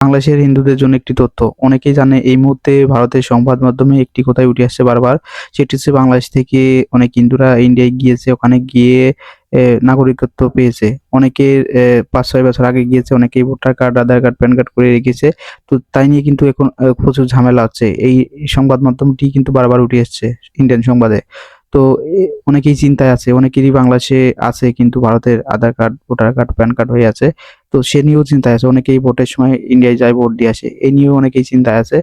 বাংলাদেশের হিন্দুদের জন্য একটি তথ্য। অনেকেই জানে এই মুহূর্তে ভারতের সংবাদ মাধ্যমে একটি কথাই উঠে আসছে বারবার। সেটি হচ্ছে বাংলাদেশ থেকে অনেক হিন্দুরা ইন্ডিয়ায় গিয়েছে। ওখানে গিয়ে নাগরিকত্ব পেয়েছে। অনেকের ৫-৬ বছর আগে গিয়েছে, অনেকেই ভোটার কার্ড, আধার কার্ড, প্যান কার্ড করে রেখেছে। তো তাই নিয়ে কিন্তু এখন প্রচুর ঝামেলা হচ্ছে। এই সংবাদ মাধ্যমটি কিন্তু বারবার উঠে এসছে ইন্ডিয়ান সংবাদে। তো অনেকেই চিন্তায় আছে। অনেকেরই বাংলাদেশে আছে কিন্তু ভারতের Aadhaar card, voter card, PAN card হয়ে আছে। তো সে নিয়েও চিন্তায় আছে। অনেকেই ভোটের সময় ইন্ডিয়ায় যায় ভোট দিয়ে আসে। এই নিয়েও অনেকেই চিন্তায় আছে।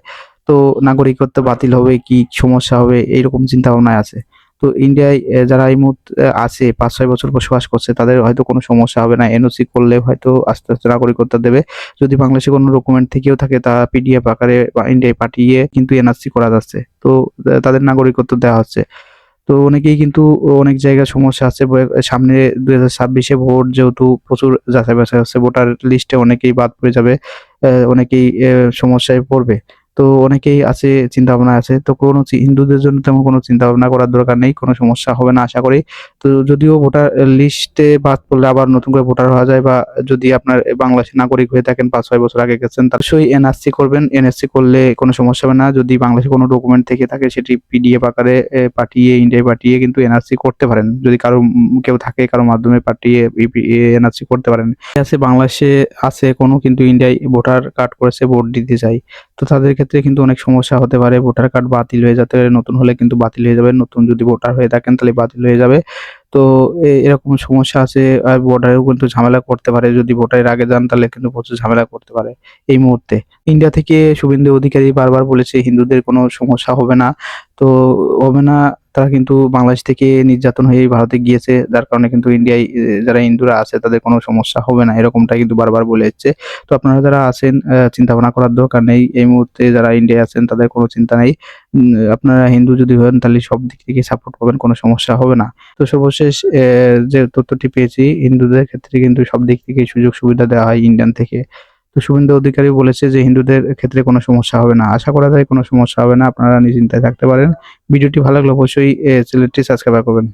তো নাগরিকত্ব বাতিল হবে, কি সমস্যা হবে, এইরকম চিন্তা ভাবনায় আছে। তো ইন্ডিয়ায় যারা এই মুহূর্তে আছে ৫-৬ বছর বসবাস করছে, তাদের হয়তো কোনো সমস্যা হবে না। এনওসি করলে হয়তো আস্তে, আস্তে নাগরিকত্ব দেবে। যদি বাংলাদেশে কোনো ডকুমেন্ট থেকেও থাকে তা পিডিএফ আকারে বা ইন্ডিয়ায় পাঠিয়ে কিন্তু এনআরসি করা যাচ্ছে। তো তাদের নাগরিকত্ব দেওয়া হচ্ছে। তো অনেকেই কিন্তু অনেক জায়গায় সমস্যা আছে। সামনে ২০২৬ ভোট, যেহেতু প্রচুর যাচাই-বাছাই হচ্ছে, ভোটার লিস্টে অনেকেই বাদ পড়ে যাবে। অনেকেই সমস্যায় পড়বে। তো অনেকেই আছে, চিন্তাভাবনা আছে। তো কোনো হিন্দুদের জন্য তেমন কোনো চিন্তাভাবনা করার দরকার নেই। কোনো সমস্যা হবে না আশা করি। তো যদিও ভোটার লিস্টে বাদ পড়লে আবার নতুন করে ভোটার হওয়া যায়, বা যদি আপনার বাংলাদেশের নাগরিক হয়ে থাকেন, ৫-৬ বছর আগে গেছেন, তা অবশ্যই এনআরসি করবেন। এনআরসি করলে কোনো সমস্যা হবে না। যদি বাংলাদেশে কোনো ডকুমেন্ট থেকে থাকে, সেটি পিডিএফ আকারে পাঠিয়ে, ইন্ডিয়ায় পাঠিয়ে কিন্তু এনআরসি করতে পারেন। যদি কারো কেউ থাকে, কারো মাধ্যমে পাঠিয়ে এনআরসি করতে পারেন। আছে বাংলাদেশে আছে কোনো, কিন্তু ইন্ডিয়ায় ভোটার কার্ড করেছে, ভোট দিতে চায়। তো তাদের ক্ষেত্রে কিন্তু অনেক সমস্যা হতে পারে। ভোটার কার্ড বাতিল হয়ে যেতে পারে, নতুন হলে কিন্তু বাতিল হয়ে যাবে। নতুন যদি ভোটার হয়ে থাকেন তাহলে বাতিল হয়ে যাবে। তো এরকম সমস্যা আছে। আর বর্ডারেও কিন্তু ঝামেলা করতে পারে। যদি ভোটারের আগে যান তাহলে কিন্তু প্রচুর ঝামেলা করতে পারে এই মুহূর্তে। ইন্ডিয়া থেকে শুভেন্দু অধিকারী বারবার বলেছে হিন্দুদের কোনো সমস্যা হবে না। তো হবে না, তারা কিন্তু বাংলাদেশ থেকে নির্যাতন হয়েই ভারতে গিয়েছে। যার কারণে কিন্তু ইন্ডিয়ায় যারা হিন্দুরা আছে তাদের কোনো সমস্যা হবে না। এরকমটাই কিন্তু বারবার বলে এসছে। তো আপনারা যারা আছেন, চিন্তা ভাবনা করার দরকার নেই। এই মুহূর্তে যারা ইন্ডিয়ায় আছেন তাদের কোনো চিন্তা নেই। আপনারা হিন্দু যদি হন তাহলে সব দিক থেকে সাপোর্ট পাবেন, কোনো সমস্যা হবে না। তো সর্বশেষ যে তথ্যটি পেয়েছি, হিন্দুদের ক্ষেত্রে কিন্তু সব দিক থেকেই সুযোগ সুবিধা দেওয়া হয় ইন্ডিয়ান থেকে। তো শুভেন্দু অধিকারী বলেছে যে হিন্দুদের ক্ষেত্রে কোনো সমস্যা হবে না। আশা করা যায় কোনো সমস্যা হবে না। আপনারা নিশ্চিন্তায় থাকতে পারেন। ভিডিওটি ভালো লাগলে অবশ্যই চ্যানেলটি সাবস্ক্রাইব করবেন।